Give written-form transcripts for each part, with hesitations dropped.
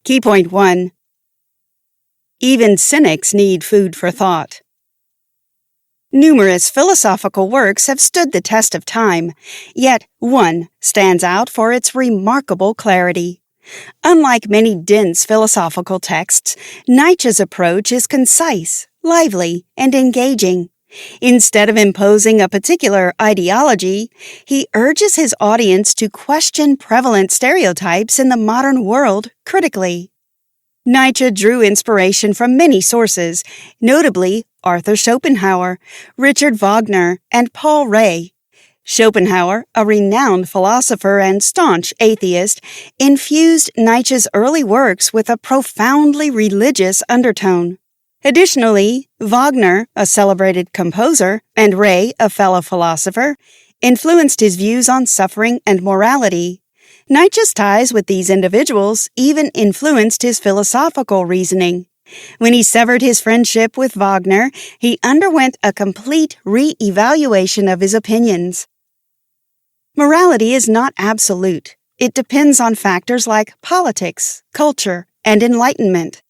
Key point 1. Even cynics need food for thought. Numerous philosophical works have stood the test of time, yet one stands out for its remarkable clarity. Unlike many dense philosophical texts, Nietzsche's approach is concise, lively, and engaging. Instead of imposing a particular ideology, he urges his audience to question prevalent stereotypes in the modern world critically. Nietzsche drew inspiration from many sources, notably Arthur Schopenhauer, Richard Wagner, and Paul Rée. Schopenhauer, a renowned philosopher and staunch atheist, infused Nietzsche's early works with a profoundly religious undertone. Additionally, Wagner, a celebrated composer, and Rée, a fellow philosopher, influenced his views on suffering and morality. Nietzsche's ties with these individuals even influenced his philosophical reasoning. When he severed his friendship with Wagner, he underwent a complete re-evaluation of his opinions. Morality is not absolute. It depends on factors like politics, culture, and enlightenment.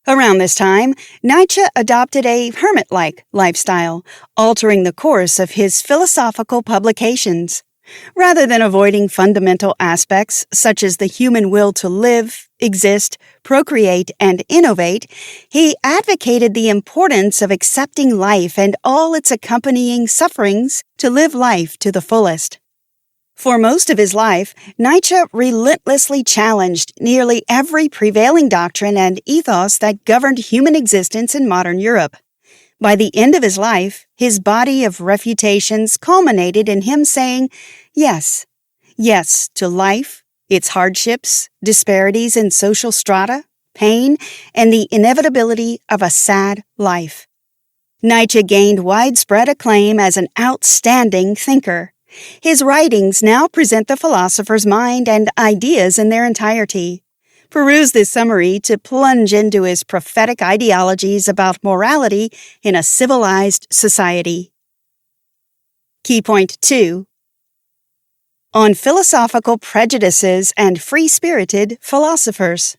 Around this time, Nietzsche adopted a hermit-like lifestyle, altering the course of his philosophical publications. Rather than avoiding fundamental aspects such as the human will to live, exist, procreate, and innovate, he advocated the importance of accepting life and all its accompanying sufferings to live life to the fullest. For most of his life, Nietzsche relentlessly challenged nearly every prevailing doctrine and ethos that governed human existence in modern Europe. By the end of his life, his body of refutations culminated in him saying, yes to life, its hardships, disparities in social strata, pain, and the inevitability of a sad life. Nietzsche gained widespread acclaim as an outstanding thinker. His writings now present the philosopher's mind and ideas in their entirety. Peruse this summary to plunge into his prophetic ideologies about morality in a civilized society. Key point 2. On philosophical prejudices and free-spirited philosophers.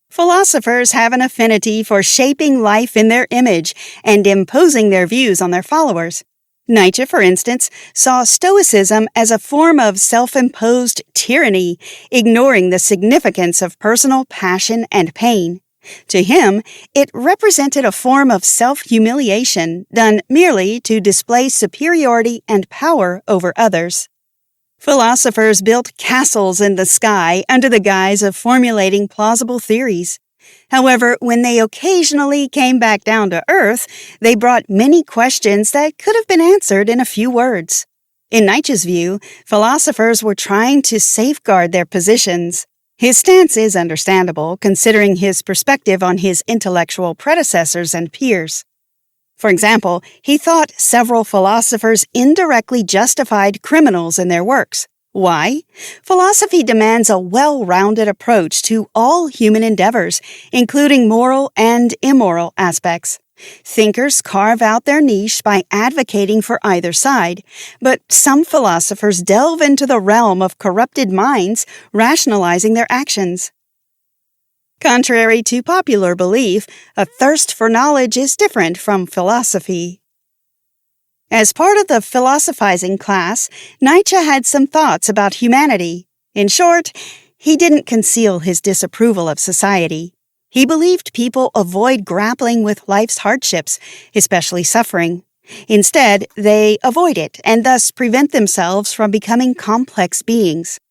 Philosophers have an affinity for shaping life in their image and imposing their views on their followers. Nietzsche, for instance, saw Stoicism as a form of self-imposed tyranny, ignoring the significance of personal passion and pain. To him, it represented a form of self-humiliation done merely to display superiority and power over others. Philosophers built castles in the sky under the guise of formulating plausible theories. However, when they occasionally came back down to earth, they brought many questions that could have been answered in a few words. In Nietzsche's view, philosophers were trying to safeguard their positions. His stance is understandable, considering his perspective on his intellectual predecessors and peers. For example, he thought several philosophers indirectly justified criminals in their works. Why? Philosophy demands a well-rounded approach to all human endeavors, including moral and immoral aspects. Thinkers carve out their niche by advocating for either side, but some philosophers delve into the realm of corrupted minds, rationalizing their actions. Contrary to popular belief, a thirst for knowledge is different from philosophy. As part of the philosophizing class, Nietzsche had some thoughts about humanity. In short, he didn't conceal his disapproval of society. He believed people avoid grappling with life's hardships, especially suffering. Instead, they avoid it and thus prevent themselves from becoming complex beings.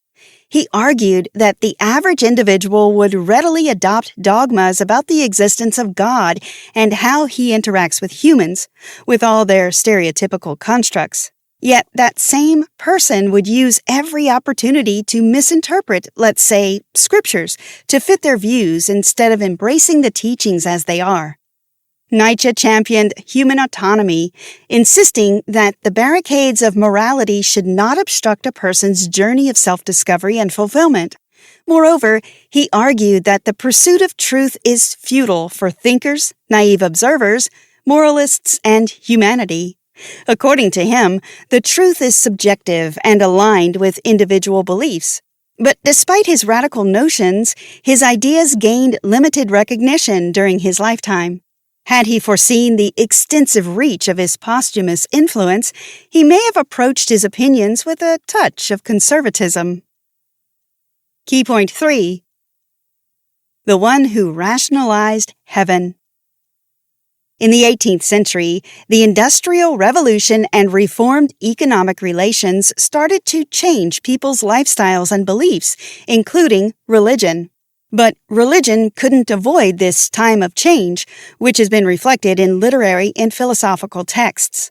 He argued that the average individual would readily adopt dogmas about the existence of God and how he interacts with humans, with all their stereotypical constructs. Yet that same person would use every opportunity to misinterpret, let's say, scriptures, to fit their views instead of embracing the teachings as they are. Nietzsche championed human autonomy, insisting that the barricades of morality should not obstruct a person's journey of self-discovery and fulfillment. Moreover, he argued that the pursuit of truth is futile for thinkers, naive observers, moralists, and humanity. According to him, the truth is subjective and aligned with individual beliefs. But despite his radical notions, his ideas gained limited recognition during his lifetime. Had he foreseen the extensive reach of his posthumous influence, he may have approached his opinions with a touch of conservatism. Key point 3. The one who rationalized heaven. In the 18th century, the Industrial Revolution and reformed economic relations started to change people's lifestyles and beliefs, including religion. But religion couldn't avoid this time of change, which has been reflected in literary and philosophical texts.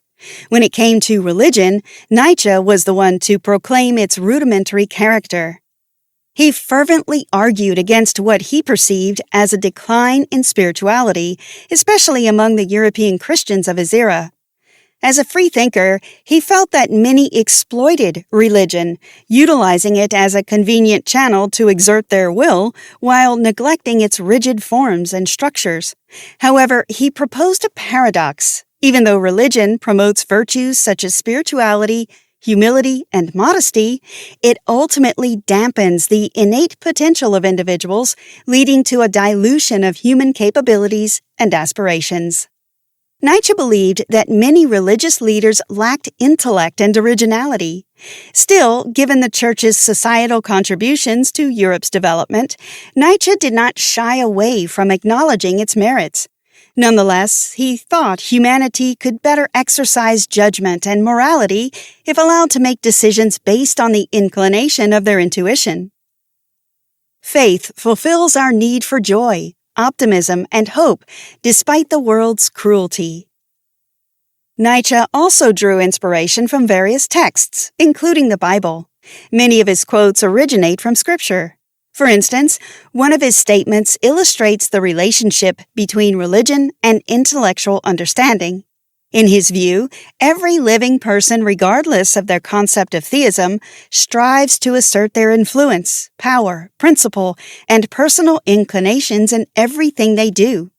When it came to religion, Nietzsche was the one to proclaim its rudimentary character. He fervently argued against what he perceived as a decline in spirituality, especially among the European Christians of his era. As a freethinker, he felt that many exploited religion, utilizing it as a convenient channel to exert their will while neglecting its rigid forms and structures. However, he proposed a paradox. Even though religion promotes virtues such as spirituality, humility, and modesty, it ultimately dampens the innate potential of individuals, leading to a dilution of human capabilities and aspirations. Nietzsche believed that many religious leaders lacked intellect and originality. Still, given the Church's societal contributions to Europe's development, Nietzsche did not shy away from acknowledging its merits. Nonetheless, he thought humanity could better exercise judgment and morality if allowed to make decisions based on the inclination of their intuition. Faith fulfills our need for joy, optimism, and hope despite the world's cruelty. Nietzsche also drew inspiration from various texts, including the Bible. Many of his quotes originate from Scripture. For instance, one of his statements illustrates the relationship between religion and intellectual understanding. In his view, every living person, regardless of their concept of theism, strives to assert their influence, power, principle, and personal inclinations in everything they do.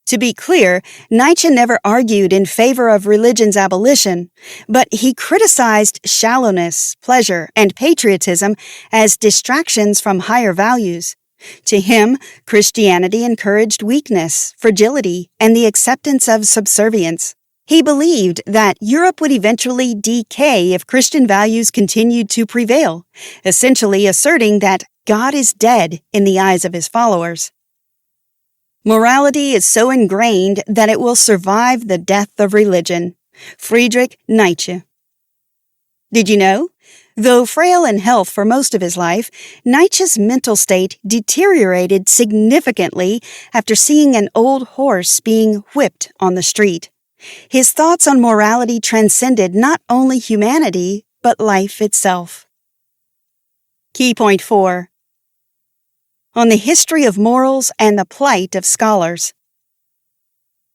To be clear, Nietzsche never argued in favor of religion's abolition, but he criticized shallowness, pleasure, and patriotism as distractions from higher values. To him, Christianity encouraged weakness, fragility, and the acceptance of subservience. He believed that Europe would eventually decay if Christian values continued to prevail, essentially asserting that God is dead in the eyes of his followers. Morality is so ingrained that it will survive the death of religion. Friedrich Nietzsche. Did you know? Though frail in health for most of his life, Nietzsche's mental state deteriorated significantly after seeing an old horse being whipped on the street. His thoughts on morality transcended not only humanity, but life itself. Key point 4. On the history of morals and the plight of scholars.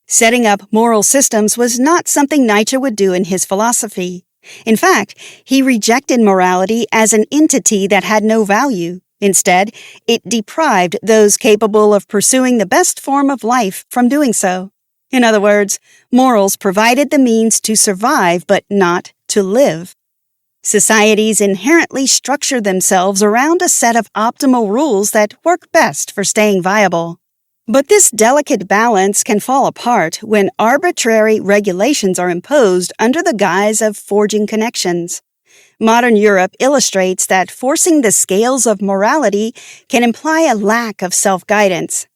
Setting up moral systems was not something Nietzsche would do in his philosophy. In fact, he rejected morality as an entity that had no value. Instead, it deprived those capable of pursuing the best form of life from doing so. In other words, morals provided the means to survive but not to live. Societies inherently structure themselves around a set of optimal rules that work best for staying viable. But this delicate balance can fall apart when arbitrary regulations are imposed under the guise of forging connections. Modern Europe illustrates that forcing the scales of morality can imply a lack of self-guidance.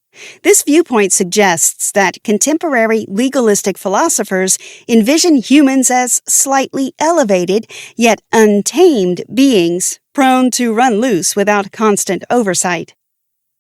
This viewpoint suggests that contemporary legalistic philosophers envision humans as slightly elevated yet untamed beings, prone to run loose without constant oversight.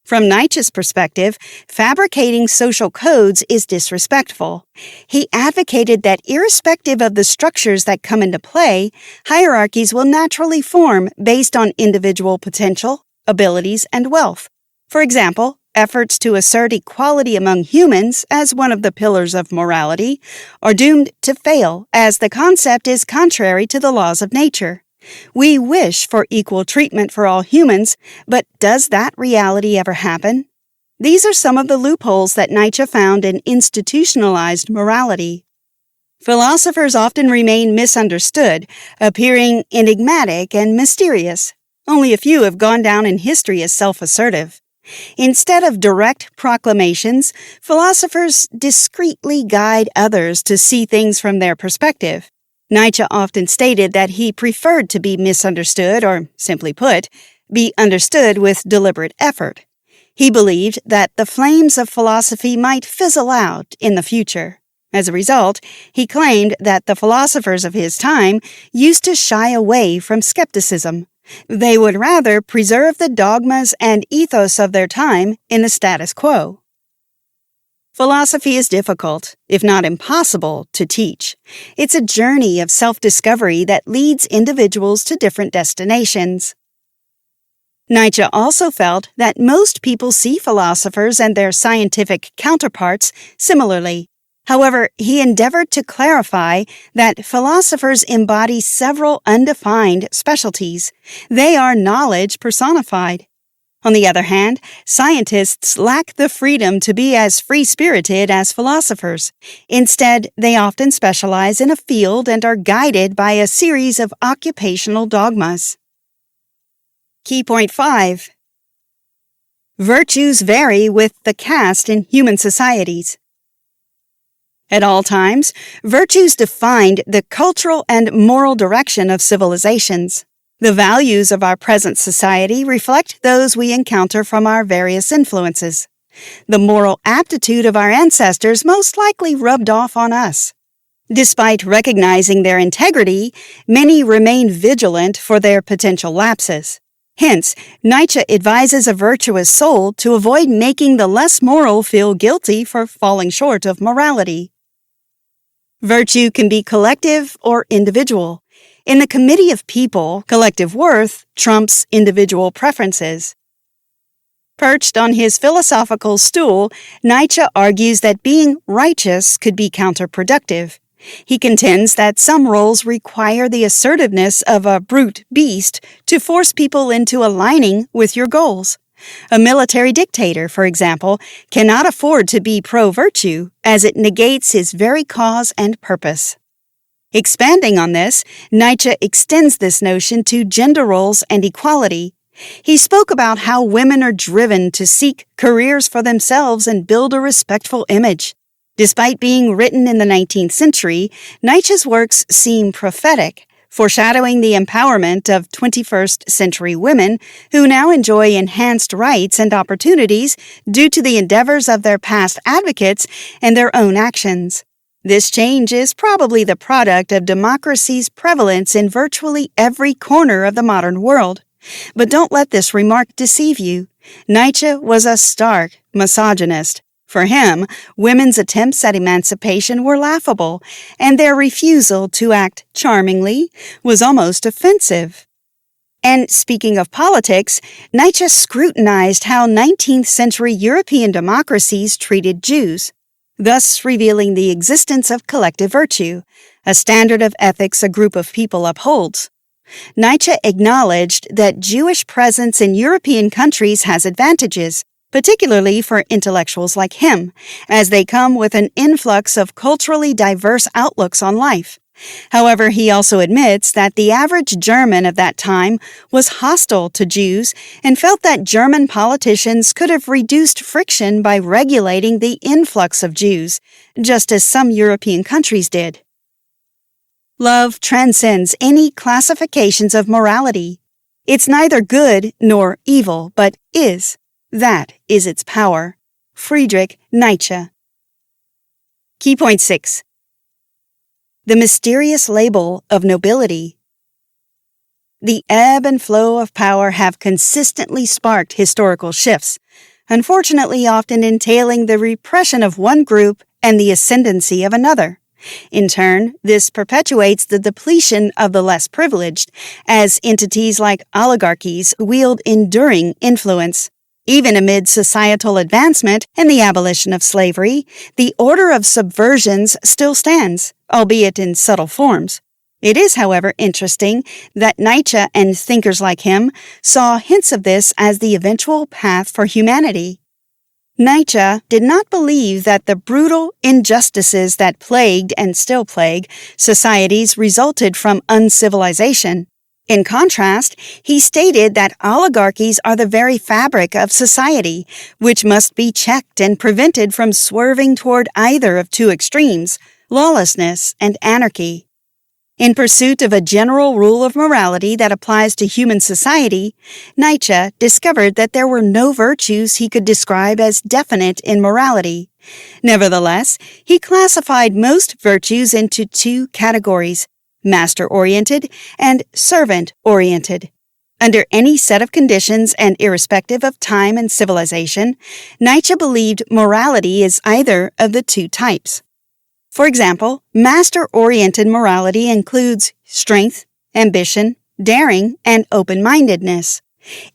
From Nietzsche's perspective, fabricating social codes is disrespectful. He advocated that irrespective of the structures that come into play, hierarchies will naturally form based on individual potential, abilities, and wealth. For example, efforts to assert equality among humans as one of the pillars of morality are doomed to fail, as the concept is contrary to the laws of nature. We wish for equal treatment for all humans, but does that reality ever happen? These are some of the loopholes that Nietzsche found in institutionalized morality. Philosophers often remain misunderstood, appearing enigmatic and mysterious. Only a few have gone down in history as self-assertive. Instead of direct proclamations, philosophers discreetly guide others to see things from their perspective. Nietzsche often stated that he preferred to be misunderstood, or, simply put, be understood with deliberate effort. He believed that the flames of philosophy might fizzle out in the future. As a result, he claimed that the philosophers of his time used to shy away from skepticism. They would rather preserve the dogmas and ethos of their time in the status quo. Philosophy is difficult, if not impossible, to teach. It's a journey of self-discovery that leads individuals to different destinations. Nietzsche also felt that most people see philosophers and their scientific counterparts similarly. However, he endeavored to clarify that philosophers embody several undefined specialties. They are knowledge personified. On the other hand, scientists lack the freedom to be as free-spirited as philosophers. Instead, they often specialize in a field and are guided by a series of occupational dogmas. Key point 5. Virtues vary with the caste in human societies. At all times, virtues defined the cultural and moral direction of civilizations. The values of our present society reflect those we encounter from our various influences. The moral aptitude of our ancestors most likely rubbed off on us. Despite recognizing their integrity, many remain vigilant for their potential lapses. Hence, Nietzsche advises a virtuous soul to avoid making the less moral feel guilty for falling short of morality. Virtue can be collective or individual. In the committee of people, collective worth trumps individual preferences. Perched on his philosophical stool, Nietzsche argues that being righteous could be counterproductive. He contends that some roles require the assertiveness of a brute beast to force people into aligning with your goals. A military dictator, for example, cannot afford to be pro-virtue, as it negates his very cause and purpose. Expanding on this, Nietzsche extends this notion to gender roles and equality. He spoke about how women are driven to seek careers for themselves and build a respectful image. Despite being written in the 19th century, Nietzsche's works seem prophetic, foreshadowing the empowerment of 21st century women who now enjoy enhanced rights and opportunities due to the endeavors of their past advocates and their own actions. This change is probably the product of democracy's prevalence in virtually every corner of the modern world. But don't let this remark deceive you. Nietzsche was a stark misogynist. For him, women's attempts at emancipation were laughable, and their refusal to act charmingly was almost offensive. And speaking of politics, Nietzsche scrutinized how 19th century European democracies treated Jews, thus revealing the existence of collective virtue, a standard of ethics a group of people upholds. Nietzsche acknowledged that Jewish presence in European countries has advantages, particularly for intellectuals like him, as they come with an influx of culturally diverse outlooks on life. However, he also admits that the average German of that time was hostile to Jews and felt that German politicians could have reduced friction by regulating the influx of Jews, just as some European countries did. Love transcends any classifications of morality. It's neither good nor evil, but is. That is its power. Friedrich Nietzsche. Key point 6. The mysterious label of nobility. The ebb and flow of power have consistently sparked historical shifts, unfortunately often entailing the repression of one group and the ascendancy of another. In turn, this perpetuates the depletion of the less privileged, as entities like oligarchies wield enduring influence. Even amid societal advancement and the abolition of slavery, the order of subversions still stands, albeit in subtle forms. It is, however, interesting that Nietzsche and thinkers like him saw hints of this as the eventual path for humanity. Nietzsche did not believe that the brutal injustices that plagued and still plague societies resulted from uncivilization. In contrast, he stated that oligarchies are the very fabric of society, which must be checked and prevented from swerving toward either of two extremes, lawlessness and anarchy. In pursuit of a general rule of morality that applies to human society, Nietzsche discovered that there were no virtues he could describe as definite in morality. Nevertheless, he classified most virtues into two categories: master-oriented and servant-oriented. Under any set of conditions and irrespective of time and civilization, Nietzsche believed morality is either of the two types. For example, master-oriented morality includes strength, ambition, daring, and open-mindedness.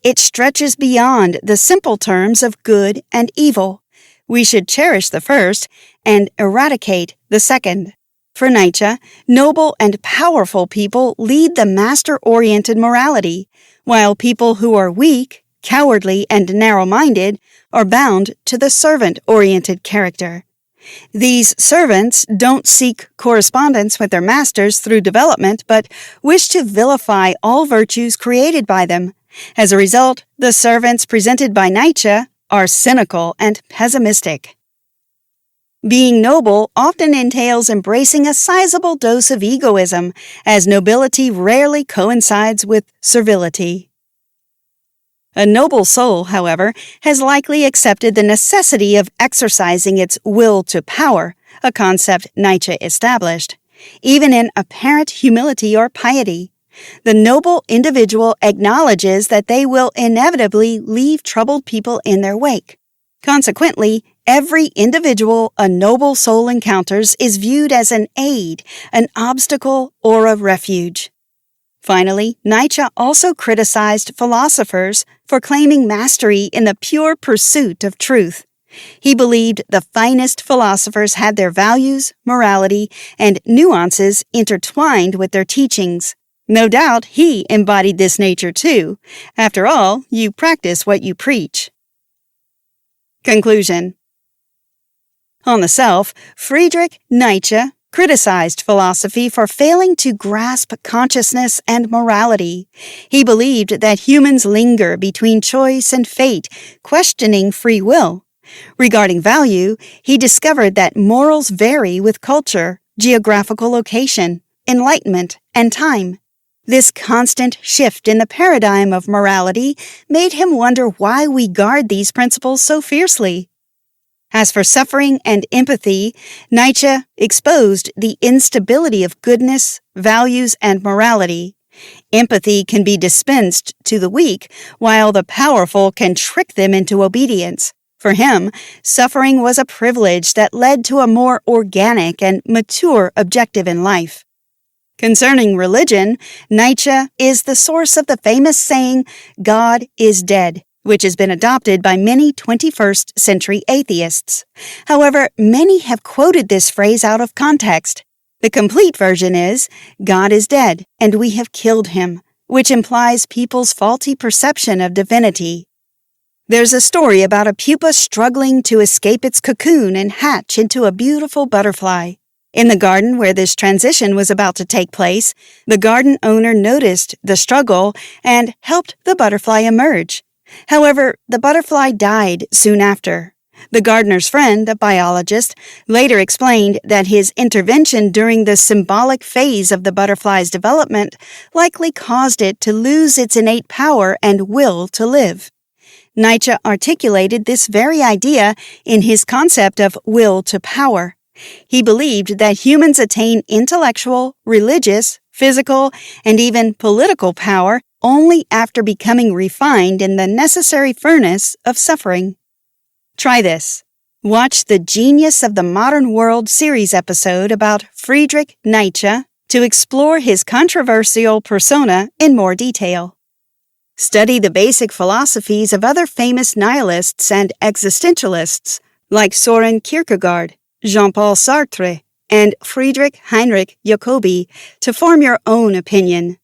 It stretches beyond the simple terms of good and evil. We should cherish the first and eradicate the second. For Nietzsche, noble and powerful people lead the master-oriented morality, while people who are weak, cowardly, and narrow-minded are bound to the servant-oriented character. These servants don't seek correspondence with their masters through development, but wish to vilify all virtues created by them. As a result, the servants presented by Nietzsche are cynical and pessimistic. Being noble often entails embracing a sizable dose of egoism, as nobility rarely coincides with servility. A noble soul, however, has likely accepted the necessity of exercising its will to power, a concept Nietzsche established, even in apparent humility or piety. The noble individual acknowledges that they will inevitably leave troubled people in their wake. Consequently, every individual a noble soul encounters is viewed as an aid, an obstacle, or a refuge. Finally, Nietzsche also criticized philosophers for claiming mastery in the pure pursuit of truth. He believed the finest philosophers had their values, morality, and nuances intertwined with their teachings. No doubt he embodied this nature too. After all, you practice what you preach. Conclusion. On the self, Friedrich Nietzsche criticized philosophy for failing to grasp consciousness and morality. He believed that humans linger between choice and fate, questioning free will. Regarding value, he discovered that morals vary with culture, geographical location, enlightenment, and time. This constant shift in the paradigm of morality made him wonder why we guard these principles so fiercely. As for suffering and empathy, Nietzsche exposed the instability of goodness, values, and morality. Empathy can be dispensed to the weak, while the powerful can trick them into obedience. For him, suffering was a privilege that led to a more organic and mature objective in life. Concerning religion, Nietzsche is the source of the famous saying, "God is dead," which has been adopted by many 21st century atheists. However, many have quoted this phrase out of context. The complete version is, "God is dead, and we have killed him," which implies people's faulty perception of divinity. There's a story about a pupa struggling to escape its cocoon and hatch into a beautiful butterfly. In the garden where this transition was about to take place, the garden owner noticed the struggle and helped the butterfly emerge. However, the butterfly died soon after. The gardener's friend, a biologist, later explained that his intervention during the symbolic phase of the butterfly's development likely caused it to lose its innate power and will to live. Nietzsche articulated this very idea in his concept of will to power. He believed that humans attain intellectual, religious, physical, and even political power only after becoming refined in the necessary furnace of suffering. Try this. Watch the Genius of the Modern World series episode about Friedrich Nietzsche to explore his controversial persona in more detail. Study the basic philosophies of other famous nihilists and existentialists like Soren Kierkegaard, Jean-Paul Sartre, and Friedrich Heinrich Jacobi to form your own opinion.